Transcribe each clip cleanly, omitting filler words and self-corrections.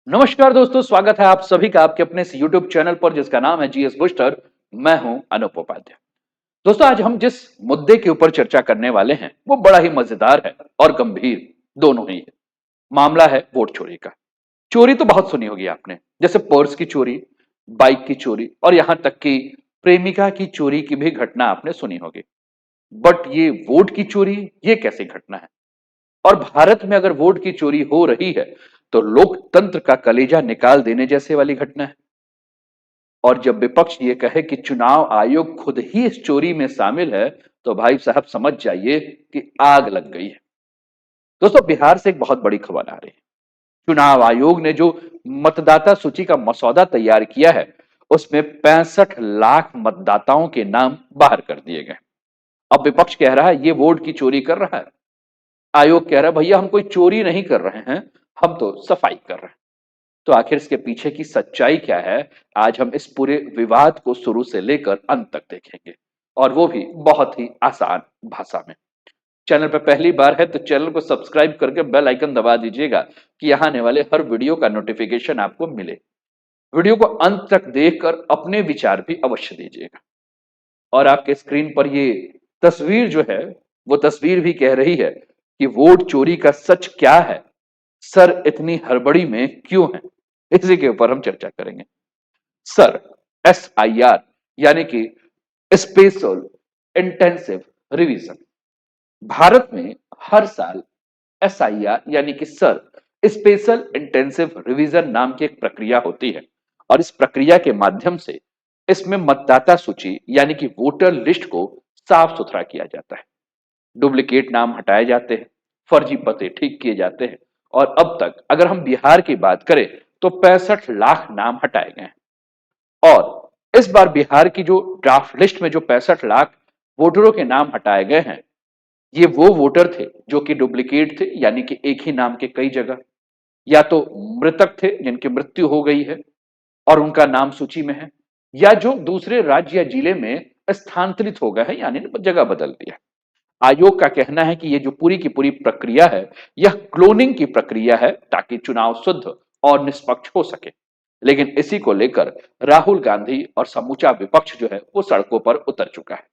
नमस्कार दोस्तों, स्वागत है आप सभी का आपके अपने इस YouTube चैनल पर जिसका नाम है जीएस बूस्टर। मैं हूं अनूप उपाध्याय। दोस्तों, आज हम जिस मुद्दे के ऊपर चर्चा करने वाले हैं वो बड़ा ही मजेदार है और गंभीर दोनों ही है। मामला है वोट चोरी का। चोरी तो बहुत सुनी होगी आपने, जैसे पर्स की चोरी, बाइक की चोरी और यहां तक कि प्रेमिका की चोरी की भी घटना आपने सुनी होगी। बट ये वोट की चोरी, ये कैसी घटना है? और भारत में अगर वोट की चोरी हो रही है तो लोकतंत्र का कलेजा निकाल देने जैसे वाली घटना है। और जब विपक्ष ये कहे कि चुनाव आयोग खुद ही इस चोरी में शामिल है, तो भाई साहब समझ जाइए कि आग लग गई है। दोस्तों, बिहार से एक बहुत बड़ी खबर आ रही है। चुनाव आयोग ने जो मतदाता सूची का मसौदा तैयार किया है, उसमें 65 लाख मतदाताओं के नाम बाहर कर दिए गए। अब विपक्ष कह रहा है ये वोट की चोरी कर रहा है। आयोग कह रहा है भैया हम कोई चोरी नहीं कर रहे हैं, हम तो सफाई कर रहे हैं। तो आखिर इसके पीछे की सच्चाई क्या है? आज हम इस पूरे विवाद को शुरू से लेकर अंत तक देखेंगे, और वो भी बहुत ही आसान भाषा में। चैनल पर पहली बार है तो चैनल को सब्सक्राइब करके बेल आइकन दबा दीजिएगा कि यहाँ आने वाले हर वीडियो का नोटिफिकेशन आपको मिले। वीडियो को अंत तक देखकर अपने विचार भी अवश्य दीजिएगा। और आपके स्क्रीन पर ये तस्वीर जो है, वो तस्वीर भी कह रही है कि वोट चोरी का सच क्या है, सर इतनी हड़बड़ी में क्यों है? इसी के ऊपर हम चर्चा करेंगे। सर, SIR यानी कि स्पेशल इंटेंसिव रिवीजन। भारत में हर साल SIR यानी कि सर स्पेशल इंटेंसिव रिवीजन नाम की एक प्रक्रिया होती है। और इस प्रक्रिया के माध्यम से इसमें मतदाता सूची यानी कि वोटर लिस्ट को साफ सुथरा किया जाता है। डुप्लीकेट नाम हटाए जाते हैं, फर्जी पते ठीक किए जाते हैं। और अब तक अगर हम बिहार की बात करें तो 65 लाख नाम हटाए गए हैं। और इस बार बिहार की जो ड्राफ्ट लिस्ट में जो 65 लाख वोटरों के नाम हटाए गए हैं, ये वो वोटर थे जो कि डुप्लीकेट थे, यानी कि एक ही नाम के कई जगह, या तो मृतक थे जिनकी मृत्यु हो गई है और उनका नाम सूची में है, या जो दूसरे राज्य या जिले में स्थानांतरित हो गए हैं, यानी जगह बदल दिया। आयोग का कहना है कि ये जो पूरी की पूरी प्रक्रिया है, यह क्लोनिंग की प्रक्रिया है ताकि चुनाव शुद्ध और निष्पक्ष हो सके। लेकिन इसी को लेकर राहुल गांधी और समूचा विपक्ष जो है वो सड़कों पर उतर चुका है।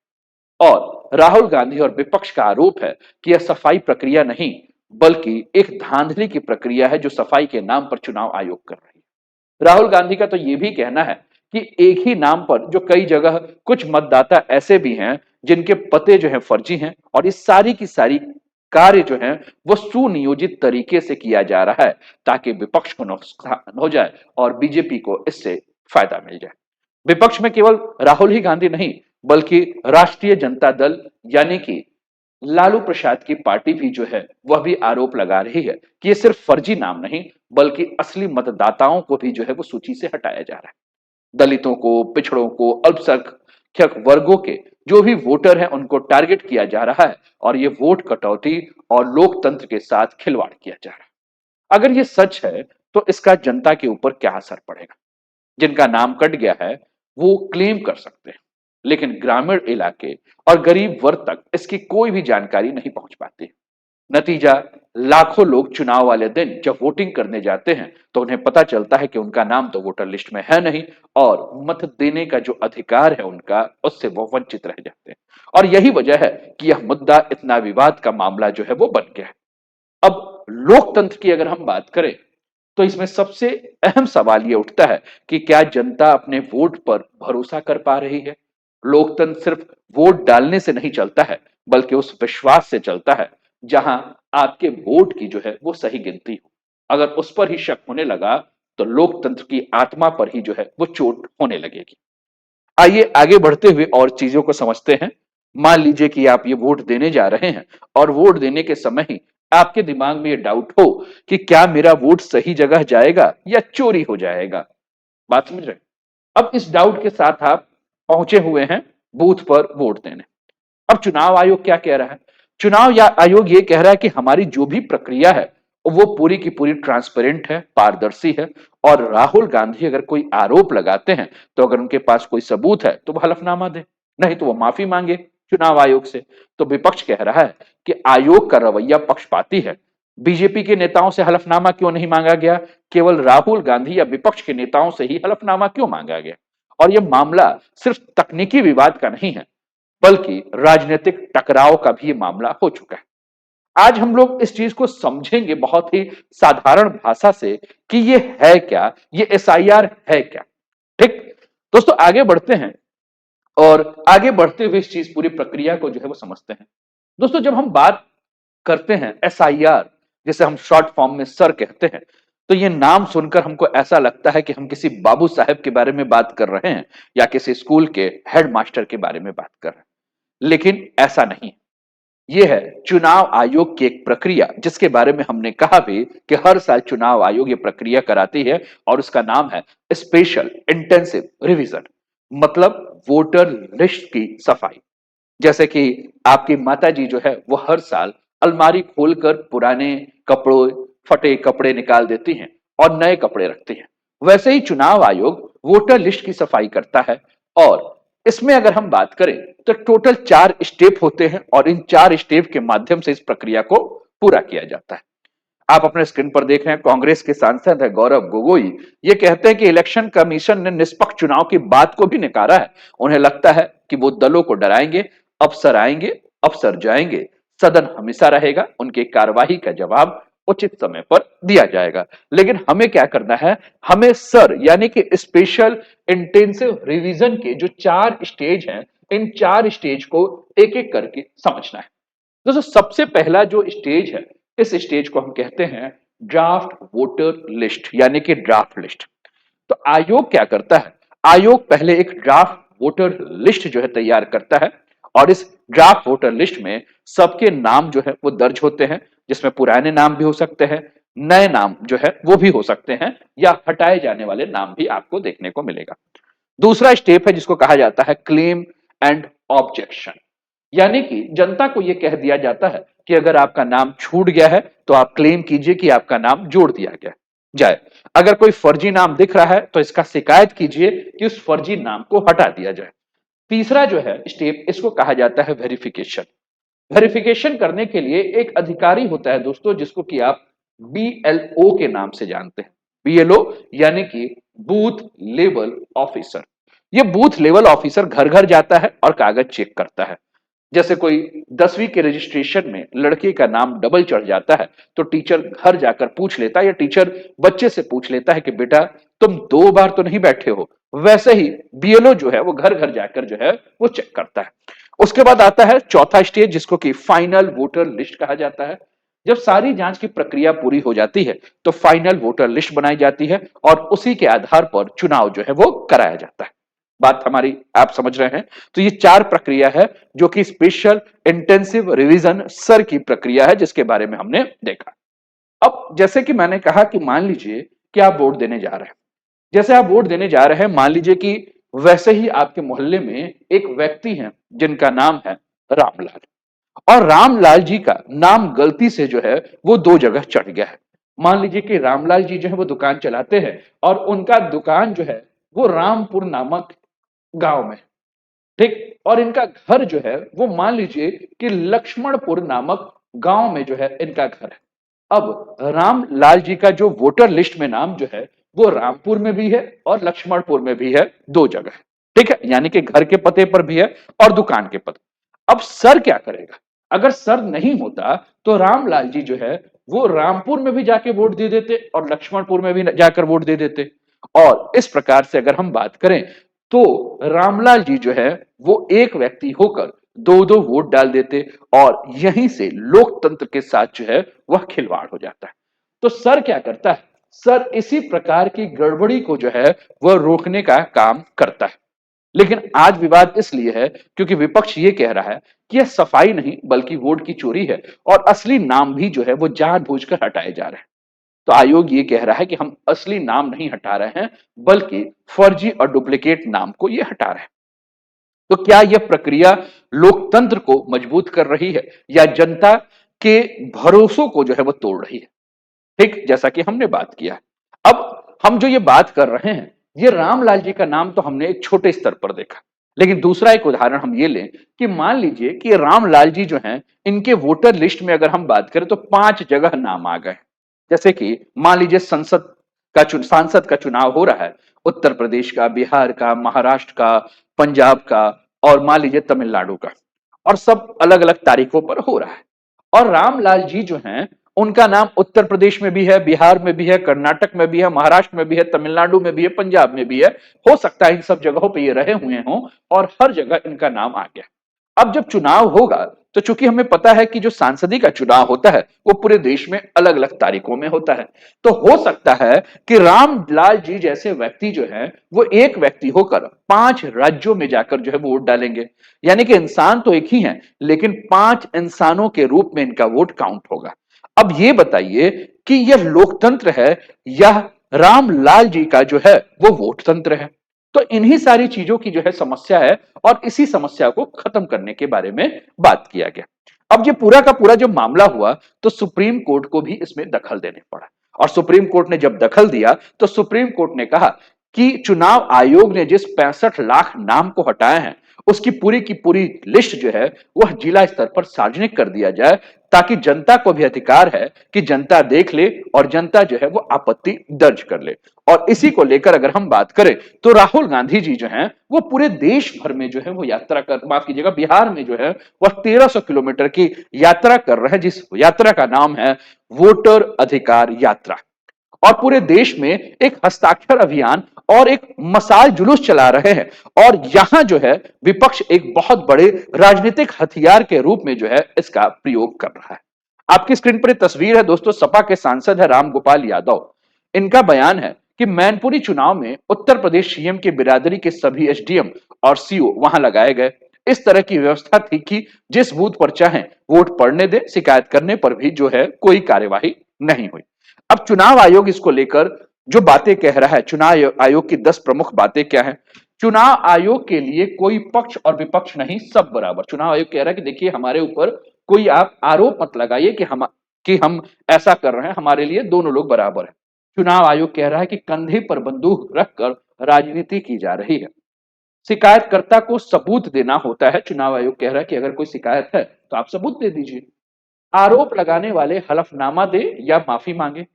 और राहुल गांधी और विपक्ष का आरोप है कि यह सफाई प्रक्रिया नहीं, बल्कि एक धांधली की प्रक्रिया है जो सफाई के नाम पर चुनाव आयोग कर रही है। राहुल गांधी का तो यह भी कहना है कि एक ही नाम पर जो कई जगह कुछ मतदाता ऐसे भी हैं जिनके पते जो हैं फर्जी हैं, और इस सारी की सारी कार्य जो है वो सुनियोजित तरीके से किया जा रहा है ताकि विपक्ष को नुकसान हो जाए और बीजेपी को इससे फायदा मिल जाए। विपक्ष में केवल राहुल ही गांधी नहीं, बल्कि राष्ट्रीय जनता दल यानी कि लालू प्रसाद की पार्टी भी जो है वह भी आरोप लगा रही है कि ये सिर्फ फर्जी नाम नहीं, बल्कि असली मतदाताओं को भी जो है वो सूची से हटाया जा रहा है। दलितों को, पिछड़ों को, अल्पसंख्यक वर्गों के जो भी वोटर हैं उनको टारगेट किया जा रहा है, और ये वोट कटौती और लोकतंत्र के साथ खिलवाड़ किया जा रहा है। अगर ये सच है तो इसका जनता के ऊपर क्या असर पड़ेगा? जिनका नाम कट गया है वो क्लेम कर सकते हैं, लेकिन ग्रामीण इलाके और गरीब वर्ग तक इसकी कोई भी जानकारी नहीं पहुंच पाती। नतीजा, लाखों लोग चुनाव वाले दिन जब वोटिंग करने जाते हैं तो उन्हें पता चलता है कि उनका नाम तो वोटर लिस्ट में है नहीं, और मत देने का जो अधिकार है उनका, उससे वो वंचित रह जाते हैं। और यही वजह है कि यह मुद्दा इतना विवाद का मामला जो है वो बन गया है। अब लोकतंत्र की अगर हम बात करें तो इसमें सबसे अहम सवाल यह उठता है कि क्या जनता अपने वोट पर भरोसा कर पा रही है? लोकतंत्र सिर्फ वोट डालने से नहीं चलता है, बल्कि उस विश्वास से चलता है जहां आपके वोट की जो है वो सही गिनती हो। अगर उस पर ही शक होने लगा तो लोकतंत्र की आत्मा पर ही जो है वो चोट होने लगेगी। आइए आगे बढ़ते हुए और चीजों को समझते हैं। मान लीजिए कि आप ये वोट देने जा रहे हैं और वोट देने के समय ही आपके दिमाग में ये डाउट हो कि क्या मेरा वोट सही जगह जाएगा या चोरी हो जाएगा। बात समझ रहे हैं? अब इस डाउट के साथ आप पहुंचे हुए हैं बूथ पर वोट देने। अब चुनाव आयोग क्या कह रहा है? चुनाव या आयोग ये कह रहा है कि हमारी जो भी प्रक्रिया है वो पूरी की पूरी ट्रांसपेरेंट है, पारदर्शी है। और राहुल गांधी अगर कोई आरोप लगाते हैं तो अगर उनके पास कोई सबूत है तो वो हलफनामा दे, नहीं तो वो माफी मांगे चुनाव आयोग से। तो विपक्ष कह रहा है कि आयोग का रवैया पक्षपाती है, बीजेपी के नेताओं से हलफनामा क्यों नहीं मांगा गया? केवल राहुल गांधी या विपक्ष के नेताओं से ही हलफनामा क्यों मांगा गया? और यह मामला सिर्फ तकनीकी विवाद का नहीं है, बल्कि राजनीतिक टकराव का भी मामला हो चुका है। आज हम लोग इस चीज को समझेंगे बहुत ही साधारण भाषा से कि ये है क्या, ये एसआईआर है क्या। ठीक। दोस्तों आगे बढ़ते हैं और आगे बढ़ते हुए इस चीज पूरी प्रक्रिया को जो है वो समझते हैं। दोस्तों जब हम बात करते हैं एसआईआर, जिसे हम शॉर्ट फॉर्म में सर कहते हैं, तो ये नाम सुनकर हमको ऐसा लगता है कि हम किसी बाबू साहब के बारे में बात कर रहे हैं या किसी स्कूल के हेडमास्टर के बारे में बात कर रहे हैं, लेकिन ऐसा नहीं। ये है चुनाव आयोग की एक प्रक्रिया, जिसके बारे में हमने कहा भी कि हर साल चुनाव आयोग ये प्रक्रिया कराती है और उसका नाम है स्पेशल इंटेंसिव रिवीजन, मतलब वोटर लिस्ट की सफाई। जैसे कि आपकी माता जी जो है वो हर साल अलमारी खोलकर पुराने कपड़ों, फटे कपड़े निकाल देती हैं और नए कपड़े रखती हैं, वैसे ही चुनाव आयोग वोटर लिस्ट की सफाई करता है। और इसमें अगर हम बात करें तो टोटल 4 स्टेप होते हैं और इन 4 स्टेप के माध्यम से इस प्रक्रिया को पूरा किया जाता है। आप अपने स्क्रीन पर देख रहे हैं, कांग्रेस के सांसद है गौरव गोगोई, ये कहते हैं कि इलेक्शन कमीशन ने निष्पक्ष चुनाव की बात को भी नकारा है। उन्हें लगता है कि वो दलों को डराएंगे, अफसर आएंगे, अफसर जाएंगे, सदन हमेशा रहेगा, उनकी कार्यवाही का जवाब उचित समय पर दिया जाएगा। लेकिन हमें क्या करना है, हमें सर यानी कि स्पेशल इंटेंसिव रिवीजन के जो 4 स्टेज हैं, इन 4 स्टेज को एक एक करके समझना है। दोस्तों सबसे पहला जो स्टेज है, इस स्टेज को हम कहते हैं ड्राफ्ट वोटर लिस्ट यानी कि ड्राफ्ट लिस्ट। तो आयोग क्या करता है, आयोग पहले एक ड्राफ्ट वोटर लिस्ट जो है तैयार करता है और इस ड्राफ्ट वोटर लिस्ट में सबके नाम जो है वो दर्ज होते हैं, जिसमें पुराने नाम भी हो सकते हैं, नए नाम जो है वो भी हो सकते हैं, या हटाए जाने वाले नाम भी आपको देखने को मिलेगा। दूसरा स्टेप है जिसको कहा जाता है क्लेम एंड ऑब्जेक्शन, यानी कि जनता को यह कह दिया जाता है कि अगर आपका नाम छूट गया है तो आप क्लेम कीजिए कि आपका नाम जोड़ दिया गया जाए। अगर कोई फर्जी नाम दिख रहा है तो इसका शिकायत कीजिए कि उस फर्जी नाम को हटा दिया जाए। तीसरा जो है स्टेप, इसको कहा जाता है वेरिफिकेशन। वेरिफिकेशन करने के लिए एक अधिकारी होता है दोस्तों, जिसको कि आप बीएलओ के नाम से जानते हैं। बीएलओ यानी कि बूथ लेवल ऑफिसर। ये बूथ लेवल ऑफिसर घर घर जाता है और कागज चेक करता है। जैसे कोई 10वीं के रजिस्ट्रेशन में लड़के का नाम डबल चढ़ जाता है तो टीचर घर जाकर पूछ लेता है, या टीचर बच्चे से पूछ लेता है कि बेटा तुम 2 बार तो नहीं बैठे हो। वैसे ही बीएलओ जो है वो घर घर जाकर जो है वो चेक करता है। उसके बाद आता है चौथा स्टेज, जिसको कि फाइनल वोटर लिस्ट कहा जाता है। जब सारी जांच की प्रक्रिया पूरी हो जाती है तो फाइनल वोटर लिस्ट बनाई जाती है और उसी के आधार पर चुनाव जो है वो कराया जाता है। बात हमारी आप समझ रहे हैं? तो ये 4 प्रक्रिया है जो कि स्पेशल इंटेंसिव रिवीजन सर की प्रक्रिया है, जिसके बारे में हमने देखा। अब जैसे कि मैंने कहा कि मान लीजिए कि आप वोट देने जा रहे हैं। जैसे आप वोट देने जा रहे हैं, मान लीजिए कि वैसे ही आपके मोहल्ले में एक व्यक्ति हैं जिनका नाम है रामलाल, और रामलाल जी का नाम गलती से जो है वो 2 जगह चढ़ गया है। मान लीजिए कि रामलाल जी जो है वो दुकान चलाते हैं और उनका दुकान जो है वो रामपुर नामक गांव में, ठीक, और इनका घर जो है वो मान लीजिए कि लक्ष्मणपुर नामक गांव में जो है इनका घर है। अब रामलाल जी का जो वोटर लिस्ट में नाम जो है वो रामपुर में भी है और लक्ष्मणपुर में भी है, 2 जगह है। ठीक है, यानी कि घर के पते पर भी है और दुकान के पते। अब सर क्या करेगा, अगर सर नहीं होता तो रामलाल जी जो है वो रामपुर में भी जाके वोट दे देते और लक्ष्मणपुर में भी जाकर वोट दे देते। और इस प्रकार से अगर हम बात करें तो रामलाल जी जो है वो एक व्यक्ति होकर 2-2 वोट डाल देते और यहीं से लोकतंत्र के साथ जो है वह खिलवाड़ हो जाता है। तो सर क्या करता है, सर इसी प्रकार की गड़बड़ी को जो है वह रोकने का काम करता है। लेकिन आज विवाद इसलिए है क्योंकि विपक्ष ये कह रहा है कि यह सफाई नहीं बल्कि वोट की चोरी है और असली नाम भी जो है वो जानबूझकर हटाए जा रहे हैं। तो आयोग ये कह रहा है कि हम असली नाम नहीं हटा रहे हैं बल्कि फर्जी और डुप्लीकेट नाम को ये हटा रहे हैं। तो क्या यह प्रक्रिया लोकतंत्र को मजबूत कर रही है या जनता के भरोसों को जो है वो तोड़ रही है? ठीक, जैसा कि हमने बात किया। अब हम जो ये बात कर रहे हैं, ये रामलाल जी का नाम तो हमने एक छोटे स्तर पर देखा, लेकिन दूसरा एक उदाहरण हम ये लें कि मान लीजिए कि रामलाल जी जो हैं, इनके वोटर लिस्ट में अगर हम बात करें तो 5 जगह नाम आ गए। जैसे कि मान लीजिए सांसद का चुनाव हो रहा है, उत्तर प्रदेश का, बिहार का, महाराष्ट्र का, पंजाब का और मान लीजिए तमिलनाडु का, और सब अलग-अलग तारीखों पर हो रहा है। और रामलाल जी जो हैं, उनका नाम उत्तर प्रदेश में भी है, बिहार में भी है, कर्नाटक में भी है, महाराष्ट्र में भी है, तमिलनाडु में भी है, पंजाब में भी है। हो सकता है इन सब जगहों पे ये रहे हुए हों और हर जगह इनका नाम आ गया। अब जब चुनाव होगा तो चूंकि हमें पता है कि जो सांसदी का चुनाव होता है वो पूरे देश में अलग-अलग तारीखों में होता है। तो हो सकता है कि रामलाल जी जैसे व्यक्ति जो है वो एक व्यक्ति होकर 5 राज्यों में जाकर जो है वो वोट डालेंगे। यानी कि इंसान तो एक ही है, लेकिन 5 इंसानों के रूप में इनका वोट काउंट होगा। अब ये बताइए कि यह लोकतंत्र है या रामलाल जी का जो है वो वोट तंत्र है। तो इन्हीं सारी चीजों की जो है समस्या है और इसी समस्या को खत्म करने के बारे में बात किया गया। अब ये पूरा का पूरा जो मामला हुआ तो सुप्रीम कोर्ट को भी इसमें दखल देने पड़ा, और सुप्रीम कोर्ट ने जब दखल दिया तो सुप्रीम कोर्ट ने कहा कि चुनाव आयोग ने जिस 65 लाख नाम को हटाए हैं उसकी पूरी की पूरी लिस्ट जो है वह जिला स्तर पर सार्वजनिक कर दिया जाए, ताकि जनता को भी अधिकार है कि जनता देख ले और जनता जो है वो आपत्ति दर्ज कर ले। और इसी को लेकर अगर हम बात करें तो राहुल गांधी जी जो हैं वो पूरे देश भर में जो है वो यात्रा कर, माफ कीजिएगा, बिहार में जो है वह 1300 किलोमीटर की यात्रा कर रहे हैं, जिस यात्रा का नाम है वोटर अधिकार यात्रा। और पूरे देश में एक हस्ताक्षर अभियान और एक मसाल जुलूस चला रहे हैं, और यहां जो है विपक्ष एक बहुत बड़े राजनीतिक हथियार के रूप में जो है इसका प्रयोग कर रहा है। आपकी स्क्रीन पर एक तस्वीर है दोस्तों, सपा के सांसद है रामगोपाल यादव। इनका बयान है कि मैनपुरी चुनाव में उत्तर प्रदेश सीएम की बिरादरी के सभी एसडीएम और सीओ वहां लगाए गए। इस तरह की व्यवस्था थी कि जिस बूथ पर चाहे वोट पड़ने दे, शिकायत करने पर भी जो है कोई कार्यवाही नहीं हुई। अब चुनाव आयोग इसको लेकर जो बातें कह रहा है, चुनाव आयोग की 10 प्रमुख बातें क्या है। चुनाव आयोग के लिए कोई पक्ष और विपक्ष नहीं, सब बराबर। चुनाव आयोग कह रहा है कि देखिए हमारे ऊपर कोई आप आरोप मत लगाइए कि हम ऐसा कर रहे हैं, हमारे लिए दोनों लोग बराबर हैं। चुनाव आयोग कह रहा है कि कंधे पर बंदूक रखकर राजनीति की जा रही है। शिकायतकर्ता को सबूत देना होता है। चुनाव आयोग कह रहा है कि अगर कोई शिकायत है तो आप सबूत दे दीजिए। आरोप लगाने वाले हलफनामा दे या माफी मांगे।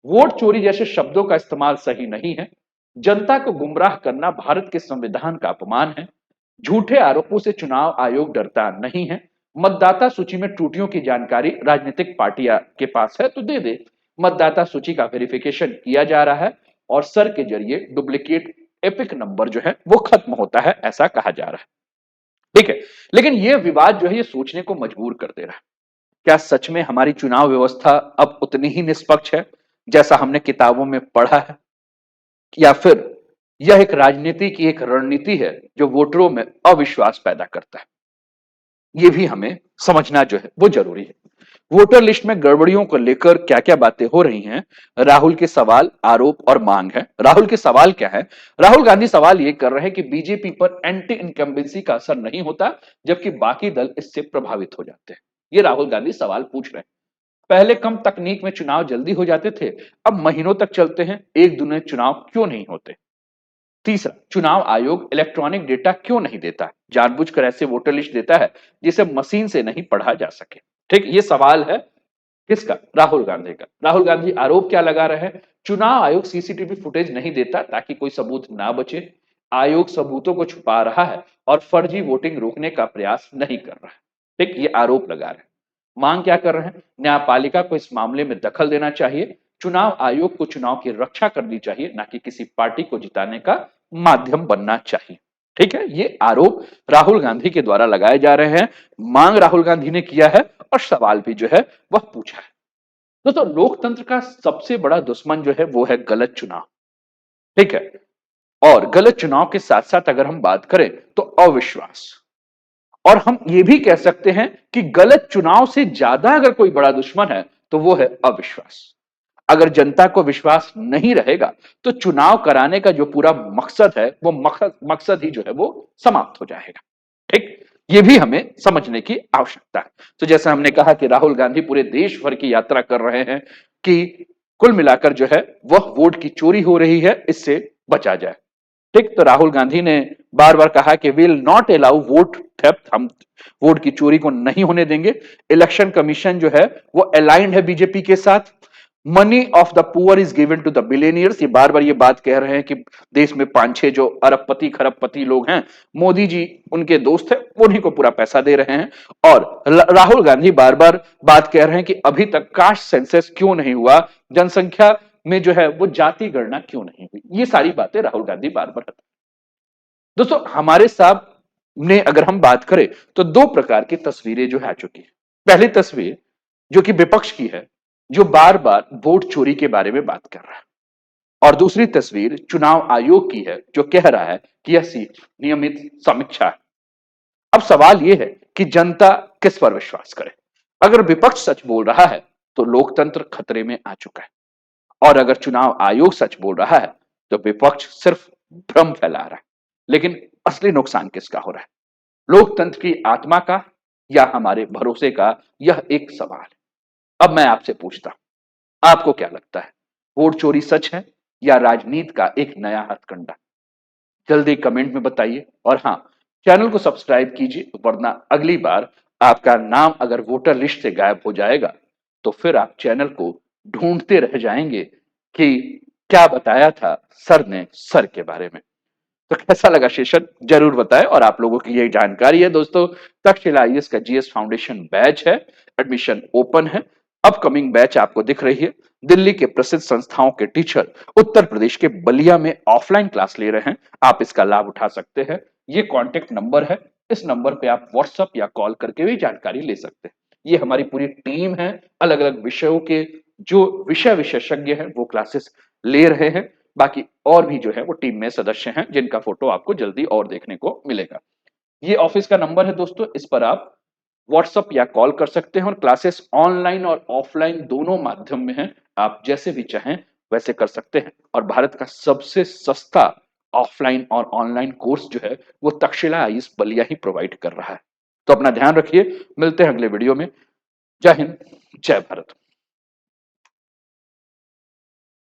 वोट चोरी जैसे शब्दों का इस्तेमाल सही नहीं है। जनता को गुमराह करना भारत के संविधान का अपमान है। झूठे आरोपों से चुनाव आयोग डरता नहीं है। मतदाता सूची में त्रुटियों की जानकारी राजनीतिक पार्टियां के पास है तो दे दे। मतदाता सूची का वेरिफिकेशन किया जा रहा है और सर के जरिए डुप्लीकेट एपिक नंबर जो है वो खत्म होता है, ऐसा कहा जा रहा है। ठीक है, लेकिन यह विवाद जो है ये सोचने को मजबूर कर दे रहा है। क्या सच में हमारी चुनाव व्यवस्था अब उतनी ही निष्पक्ष है जैसा हमने किताबों में पढ़ा है, या फिर यह एक राजनीति की एक रणनीति है जो वोटरों में अविश्वास पैदा करता है? ये भी हमें समझना जो है वो जरूरी है। वोटर लिस्ट में गड़बड़ियों को लेकर क्या क्या बातें हो रही हैं, राहुल के सवाल, आरोप और मांग है। राहुल के सवाल क्या है? राहुल गांधी सवाल ये कर रहे हैं कि बीजेपी पर एंटी इनकम्बेंसी का असर नहीं होता जबकि बाकी दल इससे प्रभावित हो जाते हैं। ये राहुल गांधी सवाल पूछ रहे हैं। पहले कम तकनीक में चुनाव जल्दी हो जाते थे, अब महीनों तक चलते हैं, एक दूने चुनाव क्यों नहीं होते? तीसरा, चुनाव आयोग इलेक्ट्रॉनिक डेटा क्यों नहीं देता? जानबूझकर ऐसे वोटर लिस्ट देता है जिसे मशीन से नहीं पढ़ा जा सके। ठीक, ये सवाल है किसका? राहुल गांधी का। राहुल गांधी आरोप क्या लगा रहे हैं? चुनाव आयोग सीसीटीवी फुटेज नहीं देता ताकि कोई सबूत ना बचे। आयोग सबूतों को छुपा रहा है और फर्जी वोटिंग रोकने का प्रयास नहीं कर रहा है। ठीक, ये आरोप लगा रहे हैं। मांग क्या कर रहे हैं? न्यायपालिका को इस मामले में दखल देना चाहिए। चुनाव आयोग को चुनाव की रक्षा करनी चाहिए, ना कि किसी पार्टी को जिताने का माध्यम बनना चाहिए। ठीक है, ये आरोप राहुल गांधी के द्वारा लगाए जा रहे हैं। मांग राहुल गांधी ने किया है और सवाल भी जो है वह पूछा है। दोस्तों, लोकतंत्र का सबसे बड़ा दुश्मन जो है वो है गलत चुनाव। ठीक है, और गलत चुनाव के साथ साथ अगर हम बात करें तो अविश्वास, और हम ये भी कह सकते हैं कि गलत चुनाव से ज्यादा अगर कोई बड़ा दुश्मन है तो वो है अविश्वास। अगर जनता को विश्वास नहीं रहेगा तो चुनाव कराने का जो पूरा मकसद है वो मकसद ही जो है वो समाप्त हो जाएगा। ठीक, ये भी हमें समझने की आवश्यकता है। तो जैसा हमने कहा कि राहुल गांधी पूरे देश भर की यात्रा कर रहे हैं कि कुल मिलाकर जो है वह वोट की चोरी हो रही है, इससे बचा जाए। ठीक, तो राहुल गांधी ने बार बार कहा कि will not allow vote theft, हम वोट की चोरी को नहीं होने देंगे। इलेक्शन कमीशन जो है वो अलाइंड है बीजेपी के साथ। Money of the poor is given to the billionaires, ये बार बार ये बात कह रहे हैं कि देश में 5-6 जो अरबपति खरबपति लोग हैं, मोदी जी उनके दोस्त हैं, उन्हीं को पूरा पैसा दे रहे हैं। और राहुल गांधी बार बार बात कह रहे हैं कि अभी तक कास्ट सेंसस क्यों नहीं हुआ, जनसंख्या में जो है वो जाति गणना क्यों नहीं हुई। ये सारी बातें राहुल गांधी बार बार। दोस्तों हमारे सामने अगर हम बात करें तो दो प्रकार की तस्वीरें जो है आ चुकी है। पहली तस्वीर जो कि विपक्ष की है, जो बार बार वोट चोरी के बारे में बात कर रहा है, और दूसरी तस्वीर चुनाव आयोग की है जो कह रहा है कि यह नियमित समीक्षा है। अब सवाल यह है कि जनता किस पर विश्वास करे। अगर विपक्ष सच बोल रहा है तो लोकतंत्र खतरे में आ चुका है, और अगर चुनाव आयोग सच बोल रहा है तो विपक्ष सिर्फ भ्रम फैला रहा है। लेकिन असली नुकसान किसका हो रहा है, लोकतंत्र की आत्मा का या हमारे भरोसे का, यह एक सवाल है। अब मैं आपसे पूछता हूं, आपको क्या लगता है, वोट चोरी सच है या राजनीति का एक नया हथकंडा? जल्दी कमेंट में बताइए, और हाँ, चैनल को सब्सक्राइब कीजिए, वरना अगली बार आपका नाम अगर वोटर लिस्ट से गायब हो जाएगा तो फिर आप चैनल को ढूंढते रह जाएंगे कि क्या बताया था सर ने सर के बारे में। तो कैसा लगा सेशन जरूर बताएं, और आप लोगों की ये जानकारी है दोस्तों, तक्षशिला आईएएस का जीएस फाउंडेशन बैच है, एडमिशन ओपन है। अपकमिंग बैच आपको दिख रही है, दिल्ली के प्रसिद्ध संस्थाओं के टीचर उत्तर प्रदेश के बलिया में ऑफलाइन क्लास ले रहे हैं, आप इसका लाभ उठा सकते हैं। ये कॉन्टेक्ट नंबर है, इस नंबर पे आप व्हाट्सएप या कॉल करके भी जानकारी ले सकते हैं। ये हमारी पूरी टीम है, अलग अलग विषयों के जो विषय विशेषज्ञ हैं वो क्लासेस ले रहे हैं। बाकी और भी जो है वो टीम में सदस्य हैं जिनका फोटो आपको जल्दी और देखने को मिलेगा। ये ऑफिस का नंबर है दोस्तों, इस पर आप व्हाट्सएप या कॉल कर सकते हैं, और क्लासेस ऑनलाइन और ऑफलाइन दोनों माध्यम में हैं, आप जैसे भी चाहें वैसे कर सकते हैं। और भारत का सबसे सस्ता ऑफलाइन और ऑनलाइन कोर्स जो है वो तक्षशिला आईएएस बलिया ही प्रोवाइड कर रहा है। तो अपना ध्यान रखिए, मिलते हैं अगले वीडियो में। जय हिंद, जय भारत।